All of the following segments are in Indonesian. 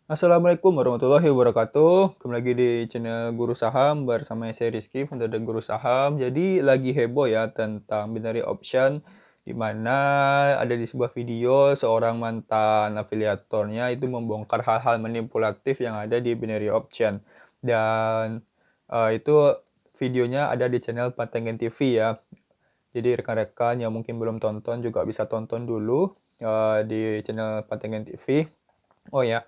Assalamualaikum warahmatullahi wabarakatuh. Kembali lagi di channel Guru Saham bersama saya Rizky, founder dari Guru Saham. Jadi lagi heboh ya tentang binary option, di mana ada di sebuah video seorang mantan afiliatornya itu membongkar hal-hal manipulatif yang ada di binary option. Dan itu videonya ada di channel Pantangan TV ya. Jadi rekan-rekan yang mungkin belum tonton juga bisa tonton dulu di channel Pantangan TV. Oh ya,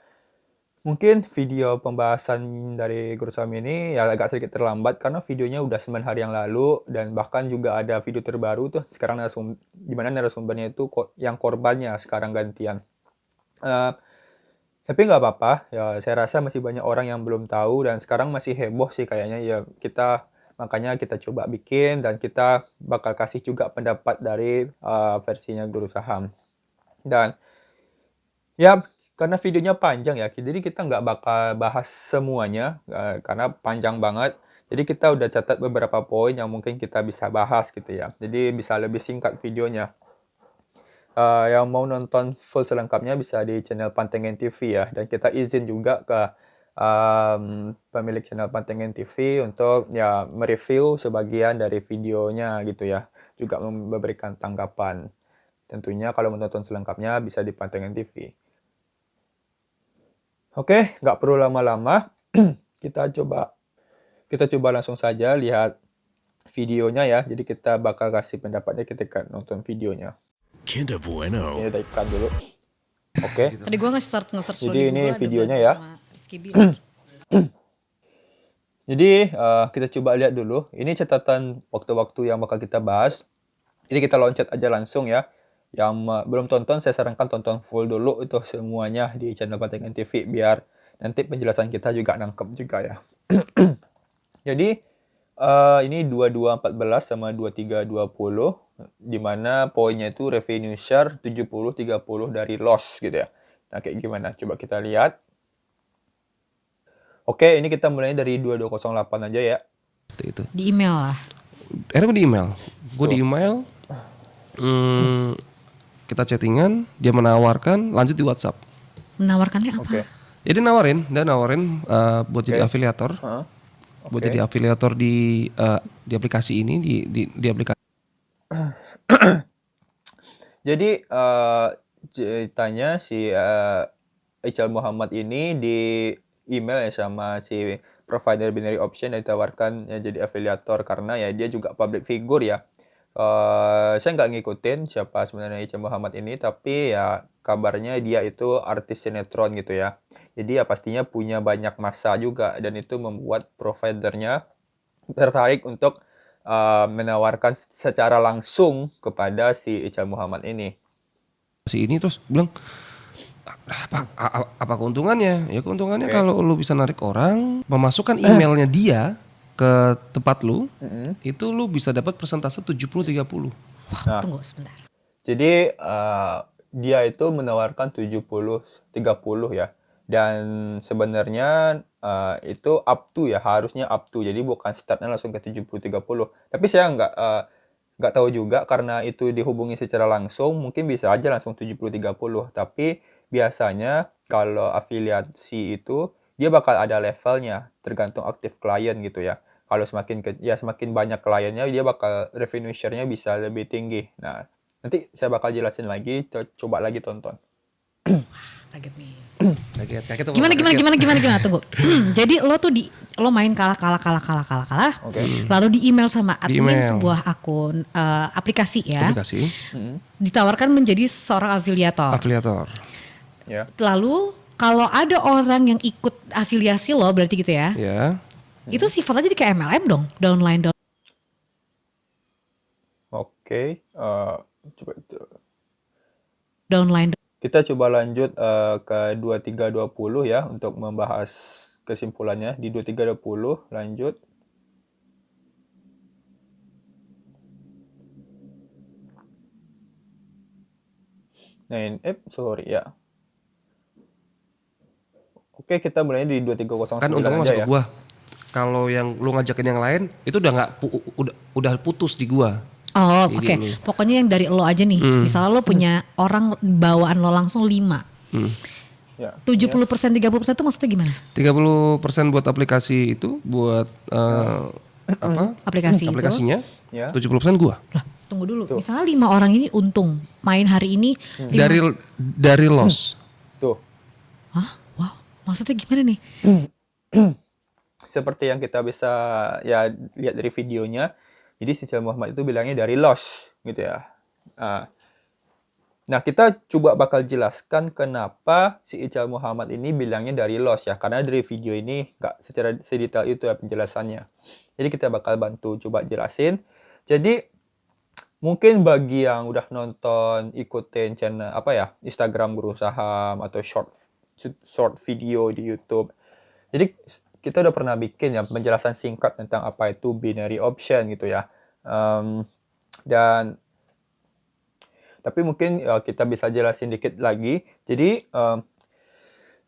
mungkin video pembahasan dari Guru Saham ini ya agak sedikit terlambat karena videonya udah 9 hari yang lalu dan bahkan juga ada video terbaru tuh sekarang di mana narasumbernya itu yang korbannya sekarang gantian. Uh, tapi nggak apa-apa, ya saya rasa masih banyak orang yang belum tahu dan sekarang masih heboh sih kayaknya ya makanya kita coba bikin dan kita bakal kasih juga pendapat dari versinya Guru Saham. Dan ya, karena videonya panjang ya, jadi kita nggak bakal bahas semuanya, karena panjang banget. Jadi kita udah catat beberapa poin yang mungkin kita bisa bahas gitu ya. Jadi bisa lebih singkat videonya. Yang mau nonton full selengkapnya bisa di channel Pantengan TV ya. Dan kita izin juga ke pemilik channel Pantengan TV untuk ya mereview sebagian dari videonya gitu ya. Juga memberikan tanggapan. Tentunya kalau mau nonton selengkapnya bisa di Pantengan TV. Oke, nggak perlu lama-lama. Kita coba langsung saja lihat videonya ya. Jadi kita bakal kasih pendapatnya ketika nonton videonya. Kinder Bueno. Ini ada iklan dulu. Oke. Tadi gue nge-search dulu Jadi di ini Google, videonya ada ya. sama Rizky Bilar. Jadi kita coba lihat dulu. Ini catatan waktu-waktu yang bakal kita bahas. Jadi kita loncat aja langsung ya. Yang belum tonton saya sarankan tonton full dulu itu semuanya di channel Pantangan TV biar nanti penjelasan kita juga nangkep juga ya. Jadi ini 2214 sama 2320 di mana poinnya itu revenue share 70-30 dari loss gitu ya. Nah, kayak gimana? Coba kita lihat. Oke, ini kita mulai dari 2208 aja ya. Itu. Di email lah. Akhirnya gue di email. Gue di email. Kita chattingan, dia menawarkan lanjut di WhatsApp. Menawarkannya apa? Oke. Jadi dia nawarin buat jadi afiliator. Buat jadi afiliator di aplikasi ini di aplikasi. Jadi ceritanya si Ical Muhammad ini di email ya sama si provider binary option yang ditawarkan ya jadi afiliator karena ya dia juga public figure ya. Saya nggak ngikutin siapa sebenarnya Ical Muhammad ini, tapi ya kabarnya dia itu artis sinetron gitu ya. Jadi ya pastinya punya banyak massa juga dan itu membuat providernya tertarik untuk menawarkan secara langsung kepada si Ical Muhammad ini. Si ini terus bilang apa keuntungannya? Ya keuntungannya kalau lu bisa narik orang, memasukkan emailnya dia ke tempat lu, itu lu bisa dapat persentase 70-30. Nah, Tunggu sebentar. jadi dia itu menawarkan 70-30 ya. Dan sebenarnya itu up to ya, harusnya up to. Jadi bukan startnya langsung ke 70-30. Tapi saya nggak tahu juga karena itu dihubungi secara langsung, mungkin bisa aja langsung 70-30. Tapi biasanya kalau afiliasi itu dia bakal ada levelnya tergantung aktif klien gitu ya. Kalau semakin banyak kliennya dia bakal revenue share-nya bisa lebih tinggi. Nah, nanti saya bakal jelasin lagi, coba lagi tonton. Kaget nih. Kaget. Gimana tunggu. Jadi lo main kalah. Lalu di email sama admin sebuah akun aplikasi ya. Aplikasi. Ditawarkan menjadi seorang afiliator. Ya. Lalu kalau ada orang yang ikut afiliasi lo berarti gitu ya. Ya. Itu sifatnya jadi kayak MLM dong, downline. Oke, coba itu. Downline. Kita coba lanjut ke 2320 ya untuk membahas kesimpulannya. Di 2320 lanjut. Nah, sorry ya. Oke, kita mulai di 2309 kan untungnya aja masuk ya. ke gua. Kalau yang lu ngajakin yang lain itu udah putus di gua. Oh oke. Pokoknya yang dari lo aja nih. Misalnya lo punya orang bawaan lo langsung 5. Ya. 70% 30% itu maksudnya gimana? 30% buat aplikasi itu, buat Aplikasi itu. aplikasinya. Ya. 70% gua. Lah, tunggu dulu. Misalnya 5 orang ini untung main hari ini Dari loss. Tuh. Hah? Wow. Maksudnya gimana nih? Seperti yang kita bisa ya lihat dari videonya. Jadi si Ijal Muhammad itu bilangnya dari loss gitu ya. Nah, kita coba bakal jelaskan kenapa si Ijal Muhammad ini bilangnya dari loss ya. Karena dari video ini nggak secara sedetail itu ya penjelasannya. Jadi kita bakal bantu coba jelasin. Jadi mungkin bagi yang udah nonton, ikutin channel Instagram Guru Saham atau short video di YouTube. Jadi kita udah pernah bikin ya penjelasan singkat tentang apa itu binary option gitu ya. Dan tapi mungkin kita bisa jelasin dikit lagi. Jadi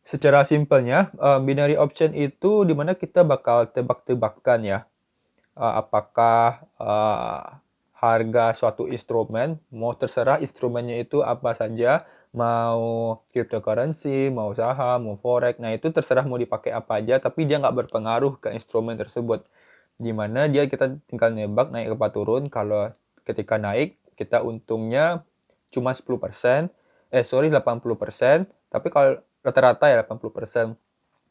secara simpelnya binary option itu dimana kita bakal tebak-tebakan ya apakah harga suatu instrumen, mau terserah instrumennya itu apa saja, mau cryptocurrency, mau saham, mau forex, nah itu terserah mau dipakai apa aja, tapi dia nggak berpengaruh ke instrumen tersebut. Dimana kita tinggal nebak naik apa turun, kalau ketika naik kita untungnya cuma 10%, 80%, tapi kalau rata-rata ya 80%.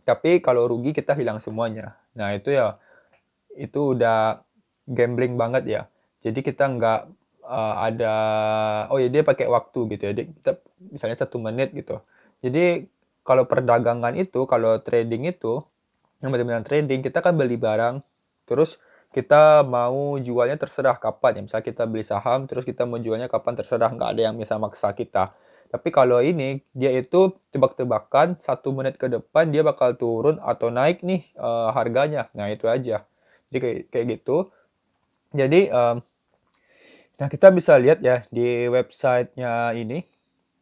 Tapi kalau rugi kita hilang semuanya. Nah itu ya, itu udah gambling banget ya. Jadi kita nggak ada, oh ya dia pakai waktu gitu ya. Kita misalnya 1 menit gitu. Jadi kalau perdagangan itu, kalau trading itu, yang benar-benar trading, kita kan beli barang, terus kita mau jualnya terserah kapan ya. Misalnya kita beli saham, terus kita mau jualnya kapan terserah, nggak ada yang bisa maksa kita. Tapi kalau ini, dia itu tebak-tebakan 1 menit ke depan dia bakal turun atau naik nih harganya. Nah itu aja. Jadi kayak gitu. Jadi nah kita bisa lihat ya di websitenya ini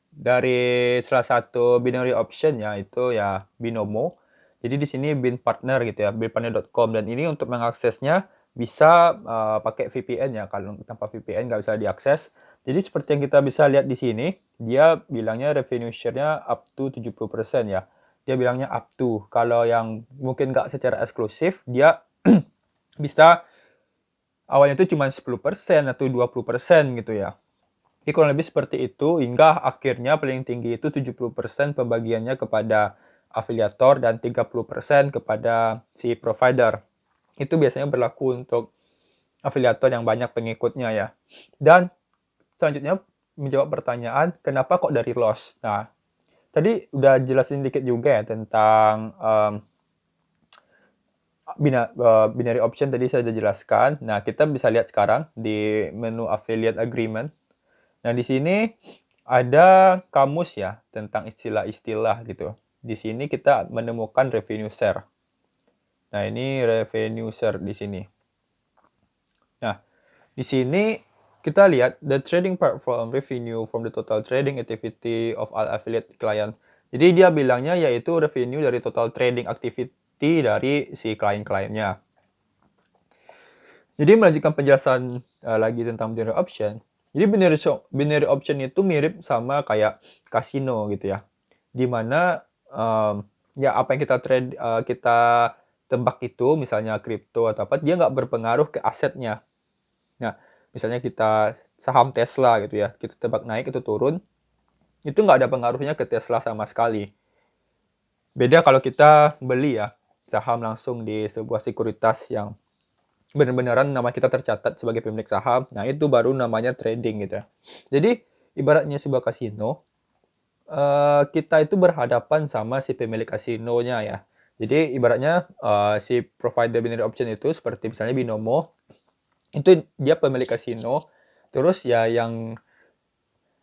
dari salah satu binary option ya itu ya Binomo. Jadi di sini bin partner gitu ya, binpartner.com, dan ini untuk mengaksesnya bisa pakai VPN ya. Kalau tanpa VPN nggak bisa diakses. Jadi seperti yang kita bisa lihat di sini, dia bilangnya revenue share-nya up to 70% ya. Dia bilangnya up to. Kalau yang mungkin nggak secara eksklusif, dia bisa awalnya itu cuma 10% atau 20% gitu ya. Jadi kurang lebih seperti itu hingga akhirnya paling tinggi itu 70% pembagiannya kepada afiliator dan 30% kepada si provider. Itu biasanya berlaku untuk afiliator yang banyak pengikutnya ya. Dan selanjutnya menjawab pertanyaan kenapa kok dari loss. Nah, tadi udah jelasin dikit juga ya tentang binary option tadi saya sudah jelaskan. Nah, kita bisa lihat sekarang di menu affiliate agreement. Nah, di sini ada kamus ya tentang istilah-istilah gitu. Di sini kita menemukan revenue share. Nah, ini revenue share di sini. Nah, di sini kita lihat the trading platform revenue from the total trading activity of all affiliate client. Jadi dia bilangnya yaitu revenue dari total trading activity dari si klien-kliennya. Jadi melanjutkan penjelasan lagi tentang binary option. Jadi binary option itu mirip sama kayak kasino gitu ya. Dimana ya apa yang kita kita tebak itu misalnya kripto atau apa, dia nggak berpengaruh ke asetnya. Nah, misalnya kita saham Tesla gitu ya, kita tebak naik itu turun, itu nggak ada pengaruhnya ke Tesla sama sekali. Beda kalau kita beli ya saham langsung di sebuah sekuritas yang benar-benaran nama kita tercatat sebagai pemilik saham, nah itu baru namanya trading gitu ya. Jadi ibaratnya sebuah kasino, kita itu berhadapan sama si pemilik kasinonya ya. Jadi ibaratnya si provider binary option itu seperti misalnya Binomo, itu dia pemilik kasino, terus ya yang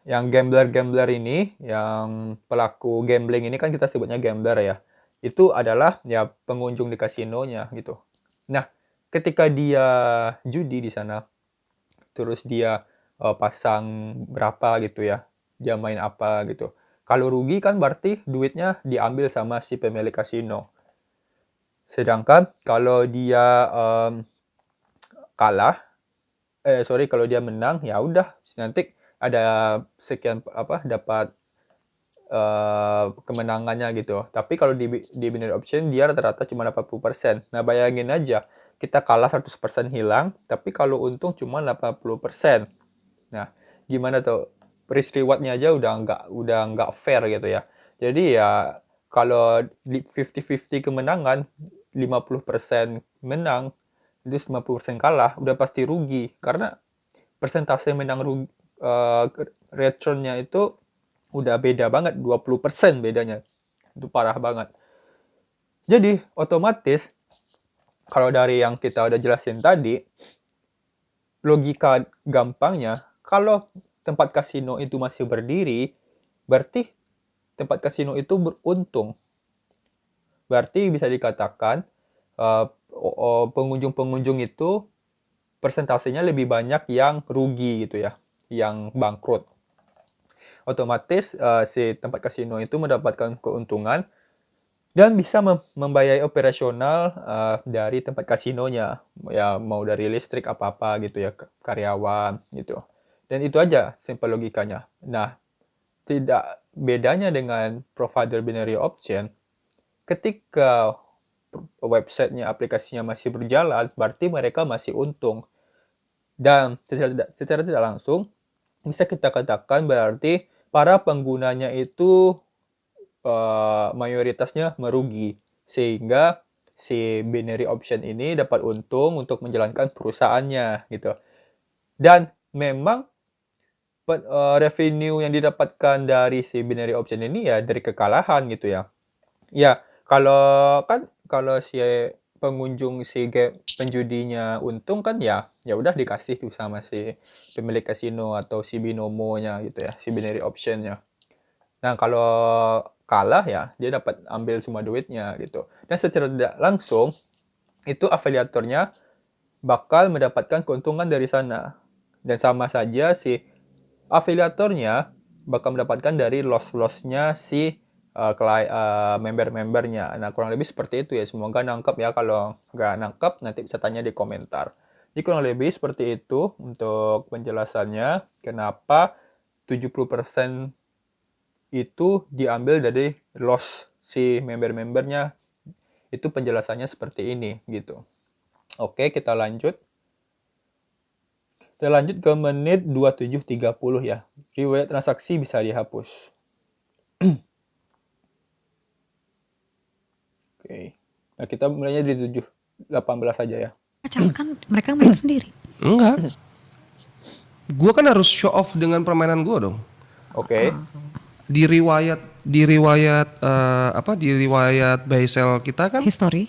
gambler-gambler ini, yang pelaku gambling ini kan kita sebutnya gambler ya, itu adalah ya pengunjung di kasinonya gitu. Nah, ketika dia judi di sana, terus dia pasang berapa gitu ya, dia main apa gitu. Kalau rugi kan berarti duitnya diambil sama si pemilik kasino. Sedangkan kalau dia kalau dia menang ya udah nanti ada sekian dapat kemenangannya gitu. Tapi kalau di binary option dia rata-rata cuma 80%. Nah, bayangin aja kita kalah 100% hilang, tapi kalau untung cuma 80%. Nah, gimana tuh? Risk reward-nya aja udah nggak fair gitu ya. Jadi ya kalau 50-50 kemenangan, 50% menang, itu 50% kalah, udah pasti rugi karena persentase menang rugi returnnya itu udah beda banget, 20% bedanya. Itu parah banget. Jadi, otomatis, kalau dari yang kita udah jelasin tadi, logika gampangnya, kalau tempat kasino itu masih berdiri, berarti tempat kasino itu beruntung. Berarti bisa dikatakan, pengunjung-pengunjung itu persentasenya lebih banyak yang rugi gitu ya, yang bangkrut. Otomatis si tempat kasino itu mendapatkan keuntungan dan bisa membiayai operasional dari tempat kasinonya, ya mau dari listrik apa-apa gitu ya, karyawan gitu. Dan itu aja simple logikanya. Nah, tidak bedanya dengan provider binary option, ketika websitenya, aplikasinya masih berjalan, berarti mereka masih untung. Dan secara tidak langsung, bisa kita katakan berarti para penggunanya itu mayoritasnya merugi. Sehingga si binary option ini dapat untung untuk menjalankan perusahaannya gitu. Dan memang revenue yang didapatkan dari si binary option ini ya dari kekalahan gitu ya. Ya, kalau si pengunjung si penjudinya untung kan ya udah dikasih tuh sama si pemilik kasino atau si binomonya gitu ya, si binary optionnya. Nah, kalau kalah ya dia dapat ambil semua duitnya gitu. Dan secara tidak langsung itu afiliatornya bakal mendapatkan keuntungan dari sana. Dan sama saja si afiliatornya bakal mendapatkan dari loss-lossnya si member-membernya. Nah, kurang lebih seperti itu ya. Semoga nangkep ya. Kalau nggak nangkep, nanti bisa tanya di komentar. Jadi kurang lebih seperti itu untuk penjelasannya. Kenapa 70% itu diambil dari loss si member-membernya. Itu penjelasannya seperti ini gitu. Oke, kita lanjut. Kita lanjut ke menit 27.30 ya. Riwayat transaksi bisa dihapus. Oke. Nah, kita mulainya di 7.18 saja ya. Kan mereka main sendiri. Enggak. Gua kan harus show off dengan permainan gua dong. Oke. Di riwayat buy sell kita kan History.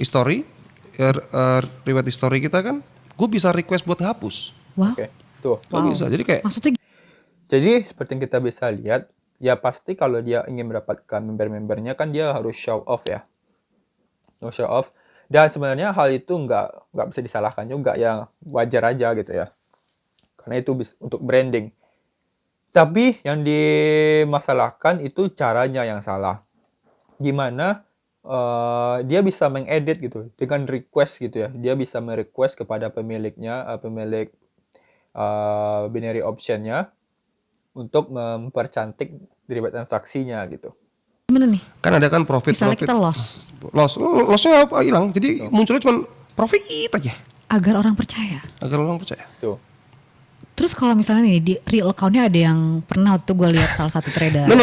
riwayat history kita kan gue bisa request buat hapus. Wah. Oke. Tuh. Wow. Bisa. Jadi kayak Maksudnya Jadi seperti yang kita bisa lihat, ya pasti kalau dia ingin mendapatkan member-membernya kan dia harus show off ya. Show off. Dan sebenarnya hal itu nggak bisa disalahkan juga, ya wajar aja gitu ya. Karena itu untuk branding. Tapi yang dimasalahkan itu caranya yang salah. Gimana dia bisa mengedit gitu dengan request gitu ya. Dia bisa merequest kepada pemiliknya, pemilik binary optionnya untuk mempercantik riwayat transaksinya gitu. gimana nih? kan ada kan profit. Misalnya kita loss Lossnya apa hilang. Jadi munculnya cuma profit aja. agar orang percaya. Agar orang percaya. Tuh. Terus kalau misalnya nih di real account-nya ada yang pernah waktu gue lihat salah satu trader. No.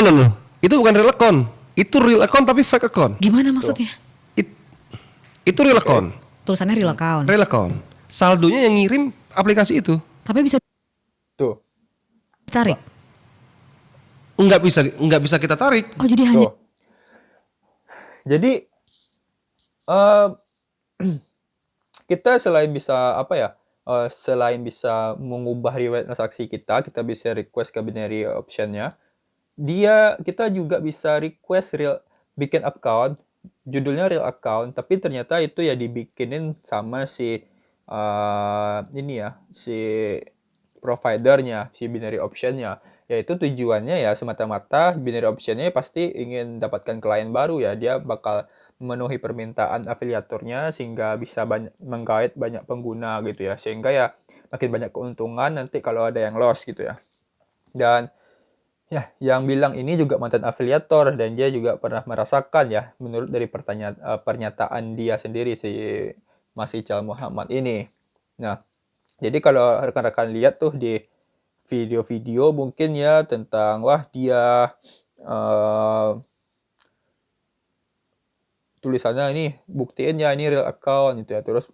Itu bukan real account. Itu real account tapi fake account. Gimana maksudnya? Itu real account. Tulisannya real account. Real account. Saldonya yang ngirim aplikasi itu. Tapi bisa Tuh. ditarik. Nggak bisa kita tarik. Oh jadi hanya Tuh. Jadi kita selain bisa selain bisa mengubah riwayat transaksi kita bisa request ke binary optionnya. Kita juga bisa request bikin account, judulnya real account, tapi ternyata itu ya dibikinin sama si providernya, si binary optionnya. Yaitu tujuannya ya semata-mata binary optionnya pasti ingin dapatkan klien baru ya. Dia bakal memenuhi permintaan afiliatornya sehingga bisa menggait banyak pengguna gitu ya. Sehingga ya makin banyak keuntungan nanti kalau ada yang loss gitu ya. Dan Ya, yang bilang ini juga mantan afiliator dan dia juga pernah merasakan ya, menurut dari pernyataan dia sendiri si Mas Ical Muhammad ini. Nah, jadi kalau rekan-rekan lihat tuh di video-video mungkin ya tentang wah dia tulisannya ini buktiin ya ini real account gitu ya, terus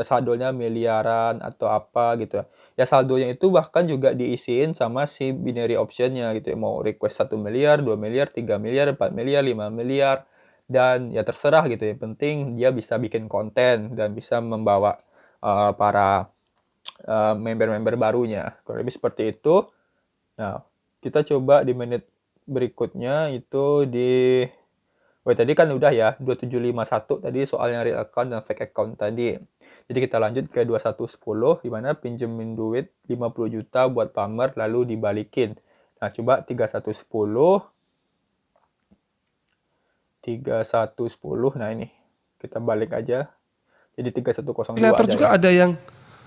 saldonya miliaran atau apa gitu ya. Ya saldonya itu bahkan juga diisiin sama si binary optionnya gitu ya, mau request 1 miliar, 2 miliar, 3 miliar, 4 miliar, 5 miliar, dan ya terserah gitu ya, penting dia bisa bikin konten dan bisa membawa para member-member barunya, kurang lebih seperti itu. Nah, kita coba di menit berikutnya itu di tadi kan udah ya 2751 tadi soalnya real account dan fake account tadi. Jadi kita lanjut ke 2110 di mana pinjemin duit 50 juta buat pamer lalu dibalikin. Nah, coba 3110 Nah ini kita balik aja. Jadi 3102 Afiliator aja juga ya. ada yang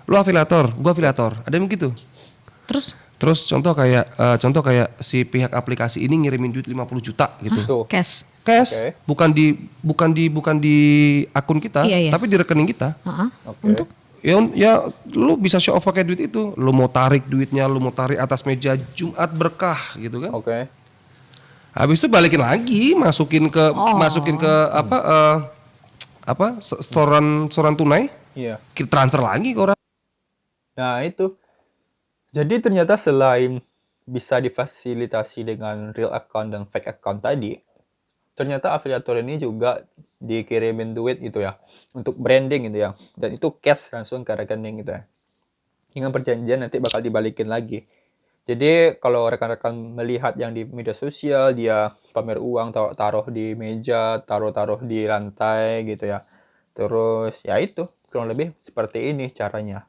lu afiliator, gua afiliator. Ada yang begitu. Terus Terus contoh kayak si pihak aplikasi ini ngirimin duit 50 juta gitu. Tuh. cash. Cash, Oke. bukan di akun kita, Iya, iya. tapi di rekening kita. Heeh. Oke. Untuk Ya lu bisa show off pakai duit itu. Lu mau tarik duitnya, lu mau tarik atas meja Jumat berkah gitu kan. Oke. Habis itu balikin lagi, masukin ke setoran tunai, Iya. kita transfer lagi ke orang. Nah, itu. Jadi ternyata selain bisa difasilitasi dengan real account dan fake account tadi, ternyata afiliator ini juga dikirimin duit gitu ya, untuk branding gitu ya, dan itu cash langsung ke rekening gitu ya. Dengan perjanjian nanti bakal dibalikin lagi. Jadi kalau rekan-rekan melihat yang di media sosial, dia pamer uang, taruh di meja, taruh di lantai gitu ya. Terus ya itu, kurang lebih seperti ini caranya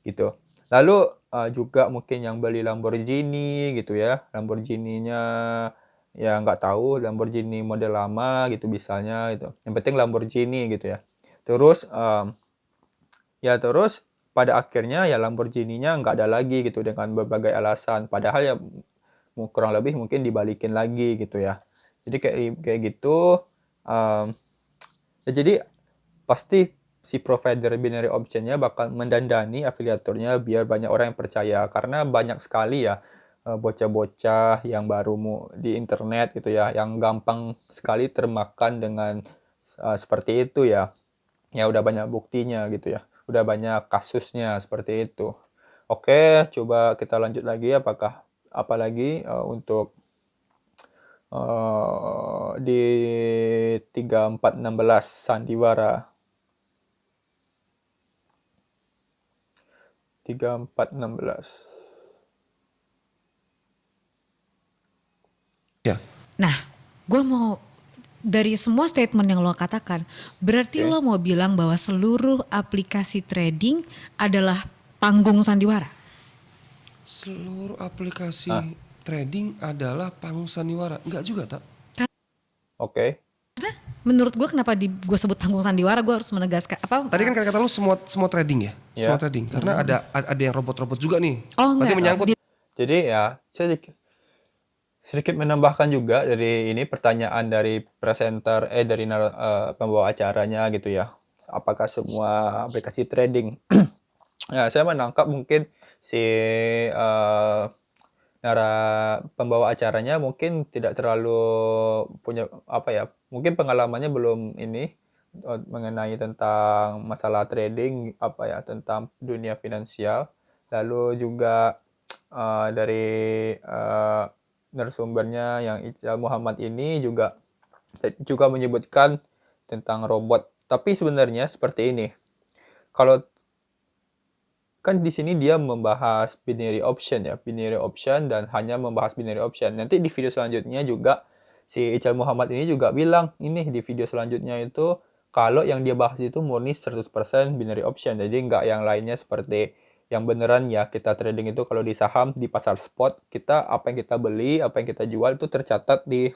gitu. Lalu juga mungkin yang beli Lamborghini gitu ya, Lamborghini-nya ya nggak tahu, Lamborghini model lama gitu misalnya gitu. Yang penting Lamborghini gitu ya. Terus terus pada akhirnya ya Lamborghini-nya nggak ada lagi gitu dengan berbagai alasan. Padahal ya kurang lebih mungkin dibalikin lagi gitu ya. Jadi kayak gitu. Jadi pasti si provider binary optionnya bakal mendandani afiliatornya biar banyak orang yang percaya, karena banyak sekali ya bocah-bocah yang baru di internet gitu ya, yang gampang sekali termakan dengan seperti itu ya. Ya udah banyak buktinya gitu ya, udah banyak kasusnya seperti itu. Oke, coba kita lanjut lagi, apalagi untuk di 3416 sandiwara. 3416. Ya. Nah, gue mau dari semua statement yang lo katakan, berarti Oke. lo mau bilang bahwa seluruh aplikasi trading adalah panggung sandiwara? Seluruh aplikasi trading adalah panggung sandiwara. Enggak juga, tak? Oke. Karena menurut gue kenapa gue sebut panggung sandiwara, gue harus menegaskan apa? Tadi kan kata lu semua trading ya? Ya. Semua trading. Karena ada yang robot-robot juga nih. Oh Berarti enggak, menyangkut. Jadi ya, saya sedikit menambahkan juga dari ini pertanyaan dari presenter dari pembawa acaranya gitu ya. Apakah semua aplikasi trading? Ya, saya menangkap mungkin si pembawa acaranya mungkin tidak terlalu punya mungkin pengalamannya belum ini mengenai tentang masalah trading tentang dunia finansial. Lalu juga dari narasumbernya yang Ical Muhammad ini juga menyebutkan tentang robot. Tapi sebenarnya seperti ini. Kalau kan di sini dia membahas binary option dan hanya membahas binary option. Nanti di video selanjutnya juga si Ical Muhammad ini juga bilang ini di video selanjutnya itu kalau yang dia bahas itu murni 100% binary option. Jadi nggak yang lainnya seperti yang beneran ya kita trading itu kalau di saham di pasar spot kita apa yang kita beli, apa yang kita jual itu tercatat di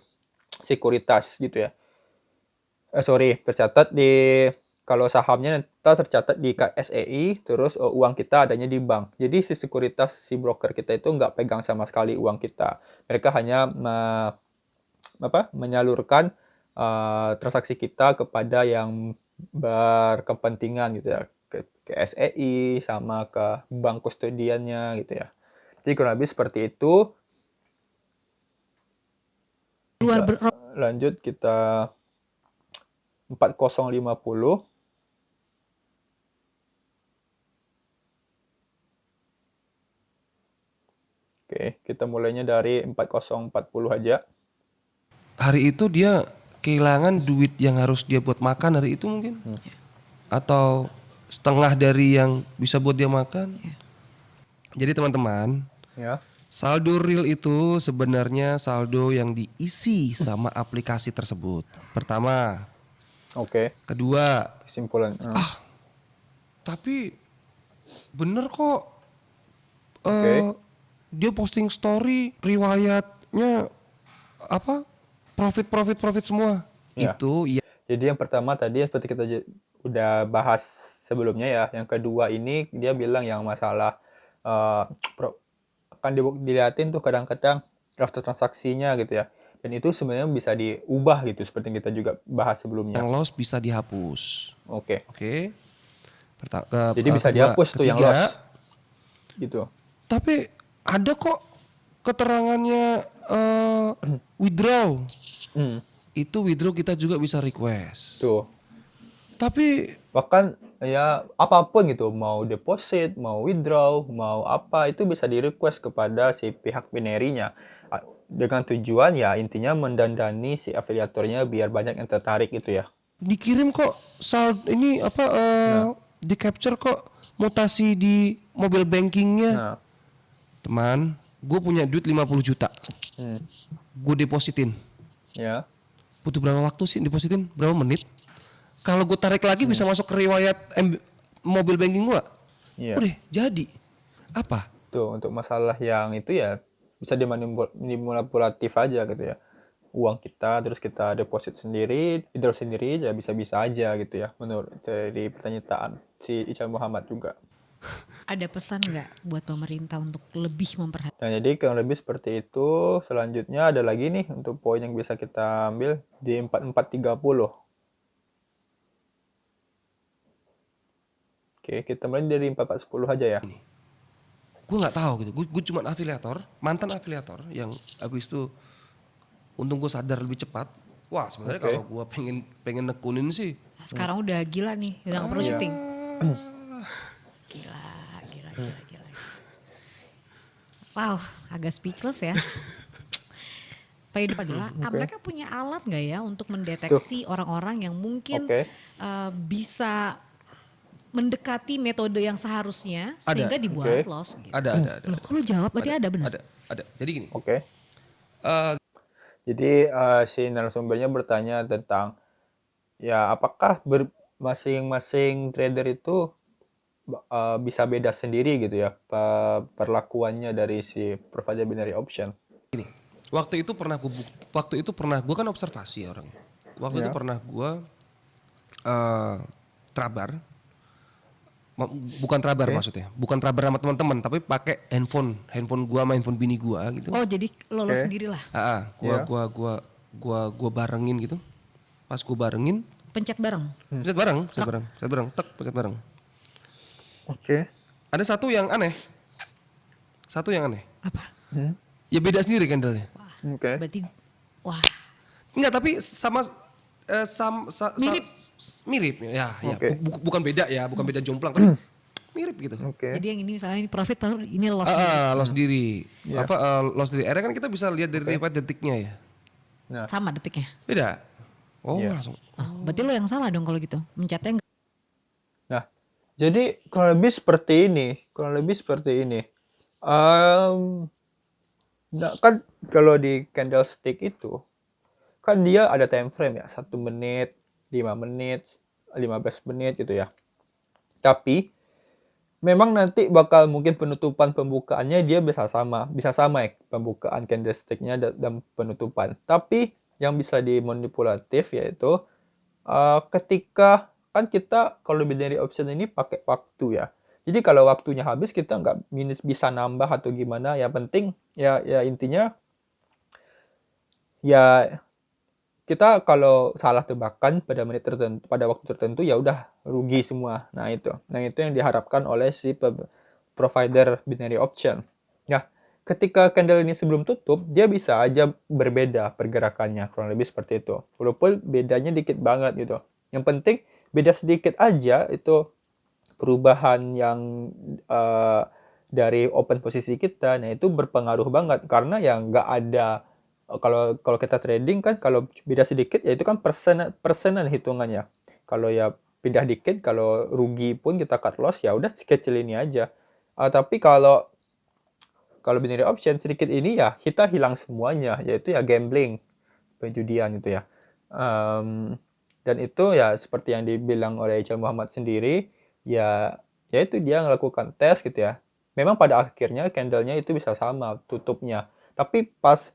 sekuritas gitu ya. Tercatat di kalau sahamnya kita tercatat di KSEI, terus uang kita adanya di bank. Jadi si sekuritas, si broker kita itu nggak pegang sama sekali uang kita. Mereka hanya menyalurkan transaksi kita kepada yang berkepentingan gitu ya, ke KSEI sama ke bank kustodiannya gitu ya. Jadi kurang lebih seperti itu. Lanjut kita 4050. Oke, kita mulainya dari 4040 aja. Hari itu dia kehilangan duit yang harus dia buat makan hari itu mungkin. Atau setengah dari yang bisa buat dia makan. Jadi teman-teman, Ya. saldo real itu sebenarnya saldo yang diisi sama aplikasi tersebut. Pertama. Oke, Kedua, kesimpulan. tapi bener kok Oke. dia posting story riwayatnya apa profit semua. Ya. Itu ya Jadi yang pertama tadi seperti kita udah bahas sebelumnya ya. Yang kedua ini dia bilang yang masalah akan dilihatin tuh kadang-kadang daftar transaksinya gitu ya. Dan itu sebenarnya bisa diubah gitu seperti yang kita juga bahas sebelumnya. yang loss bisa dihapus. Oke. Oke. Jadi bisa dihapus tuh yang loss. Gitu. Tapi ada kok keterangannya withdraw. Itu withdraw kita juga bisa request. Tuh. Tapi Bahkan ya apapun gitu, mau deposit, mau withdraw, mau apa, itu bisa di-request kepada si pihak binerinya. Dengan tujuan ya intinya mendandani si afiliatornya biar banyak yang tertarik gitu ya. dikirim kok ini apa di capture kok mutasi di mobile bankingnya. Nah, Teman, gue punya duit 50 juta. Gue depositin. ya. Butuh berapa waktu sih depositin? Berapa menit? Kalau gue tarik lagi bisa masuk ke riwayat mobile banking gue. Iya. Udah jadi. Apa? Tuh untuk masalah yang itu ya bisa dimanipulatif aja gitu ya. Uang kita terus kita deposit sendiri, withdraw sendiri ya bisa-bisa aja gitu ya menurut dari pertanyaan si Ical Muhammad juga. Ada pesan nggak buat pemerintah untuk lebih memperhatikan? Nah, jadi kurang lebih seperti itu. Selanjutnya ada lagi nih untuk poin yang bisa kita ambil di 4430. Oke, kita mulai dari 4410 aja ya. Gue nggak tahu gitu. Gue cuma afiliator, mantan afiliator yang habis itu untung gue sadar lebih cepat. Wah sebenarnya Oke. kalau gue pengen nekunin sih. Sekarang udah gila nih, udah nggak perlu Iya. syuting. Gila. Wow, agak speechless ya. Pak Edo adalah mereka punya alat nggak ya untuk mendeteksi orang-orang yang mungkin Oke. bisa mendekati metode yang seharusnya sehingga dibuat Oke. loss gitu. Ada. Loh, kalau jawab berarti ada benar. Ada. Jadi gini. Oke. Jadi si narasumbernya bertanya tentang ya apakah masing-masing trader itu bisa beda sendiri gitu ya perlakuannya dari si provider binary option. Gini, waktu itu pernah gue kan observasi orangnya. Waktu itu pernah gue trabar, bukan trabar maksudnya, bukan trabar sama teman-teman, tapi pakai handphone gue sama handphone bini gue gitu. Oh jadi lolos sendiri lah. Gua barengin gitu. Pas gue barengin, Pencet bareng. pencet bareng, pencet bareng. Oke. Ada satu yang aneh. Apa? Ya beda sendiri candlenya. Oke. Berarti wah Enggak, tapi Mirip. mirip ya. Oke. Bukan beda ya, bukan beda jomplang tapi mirip gitu. Oke. jadi yang ini misalnya ini profit ini loss. Loss diri. Loss diri. Akhirnya kan kita bisa lihat dari riwayat detiknya ya. Sama detiknya. Beda. Oh, Iya. langsung. Berarti lo yang salah dong kalau gitu. Mencetnya Nah, jadi kurang lebih seperti ini. Nah, kan kalau di candlestick itu kan dia ada time frame ya, 1 menit, 5 menit, 15 menit gitu ya. Tapi memang nanti bakal mungkin penutupan pembukaannya dia bisa sama ya pembukaan candlesticknya dan penutupan. Tapi yang bisa dimanipulatif yaitu ketika kan kita kalau binary option ini pakai waktu ya. Jadi kalau waktunya habis kita nggak minus bisa nambah atau gimana. Yang penting ya intinya ya kita kalau salah tebakan pada menit tertentu, pada waktu tertentu ya udah rugi semua. Nah itu yang diharapkan oleh si provider binary option. Nah, ketika candle ini sebelum tutup, dia bisa aja berbeda pergerakannya, kurang lebih seperti itu. Walaupun bedanya dikit banget gitu. Yang penting beda sedikit aja itu perubahan yang dari open posisi kita. Nah, itu berpengaruh banget karena ya nggak ada kalau kita trading kan kalau beda sedikit ya itu kan persenan hitungannya. Kalau ya pindah dikit, kalau rugi pun kita cut loss ya udah kecil ini aja. Tapi kalau binary option sedikit ini ya kita hilang semuanya, yaitu ya gambling, penjudian itu ya. Dan itu ya seperti yang dibilang oleh Ijal Muhammad sendiri, ya itu dia melakukan tes gitu ya. Memang pada akhirnya candlenya itu bisa sama tutupnya, tapi pas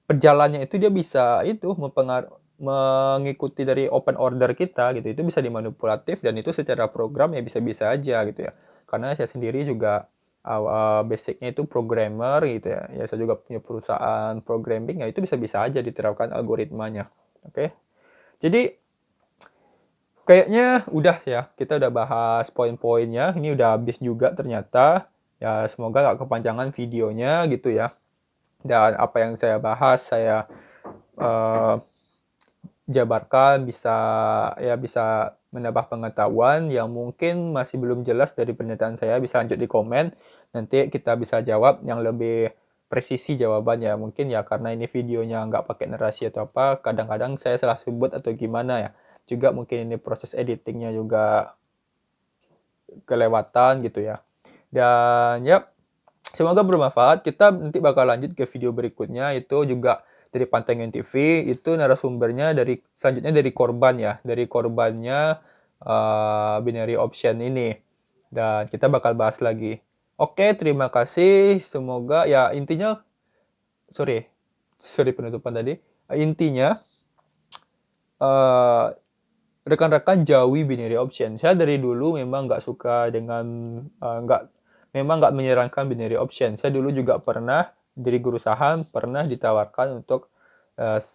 perjalannya itu dia bisa itu mengikuti dari open order kita gitu. Itu bisa dimanipulatif dan itu secara program ya bisa-bisa aja gitu ya. Karena saya sendiri juga basicnya itu programmer gitu ya. Ya saya juga punya perusahaan programming ya itu bisa-bisa aja diterapkan algoritmanya. Oke. Jadi kayaknya udah ya, kita udah bahas poin-poinnya. Ini udah habis juga ternyata. Ya semoga gak kepanjangan videonya gitu ya. Dan apa yang saya bahas saya jabarkan bisa menambah pengetahuan yang mungkin masih belum jelas dari pernyataan saya, bisa lanjut di komen. Nanti kita bisa jawab yang lebih presisi jawabannya. Mungkin ya karena ini videonya nggak pakai narasi atau apa, kadang-kadang saya salah sebut atau gimana ya. Juga mungkin ini proses editingnya juga kelewatan gitu ya. Dan ya, semoga bermanfaat. Kita nanti bakal lanjut ke video berikutnya, itu juga dari Pantengin TV. Itu narasumbernya selanjutnya dari korban ya, dari korbannya binary option ini. Dan kita bakal bahas lagi. Oke, terima kasih. Semoga ya intinya sorry penutupan tadi. Intinya rekan-rekan jauhi binary option. Saya dari dulu memang nggak suka dengan memang nggak menyarankan binary option. Saya dulu juga pernah dari guru saham pernah ditawarkan untuk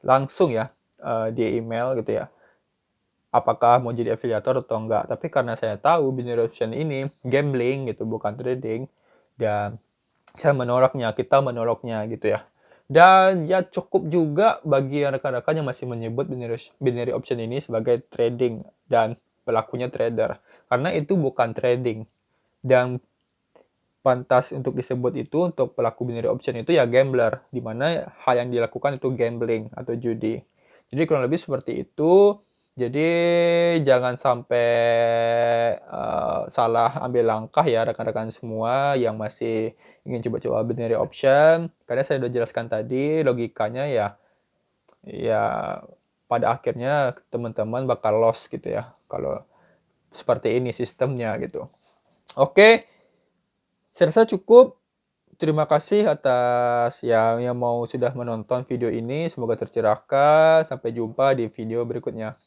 langsung ya di email gitu ya. Apakah mau jadi afiliator atau enggak? Tapi karena saya tahu binary option ini gambling gitu, bukan trading, dan kita menolaknya gitu ya. Dan ya cukup juga bagi rekan-rekan yang masih menyebut binary option ini sebagai trading dan pelakunya trader. Karena itu bukan trading. Dan pantas untuk disebut itu untuk pelaku binary option itu ya gambler. Dimana hal yang dilakukan itu gambling atau judi. Jadi kurang lebih seperti itu. Jadi jangan sampai salah ambil langkah ya rekan-rekan semua yang masih ingin coba-coba binary option. Karena saya sudah jelaskan tadi logikanya ya pada akhirnya teman-teman bakal loss gitu ya kalau seperti ini sistemnya gitu. Oke, saya rasa cukup. Terima kasih atas yang mau sudah menonton video ini. Semoga tercerahkan. Sampai jumpa di video berikutnya.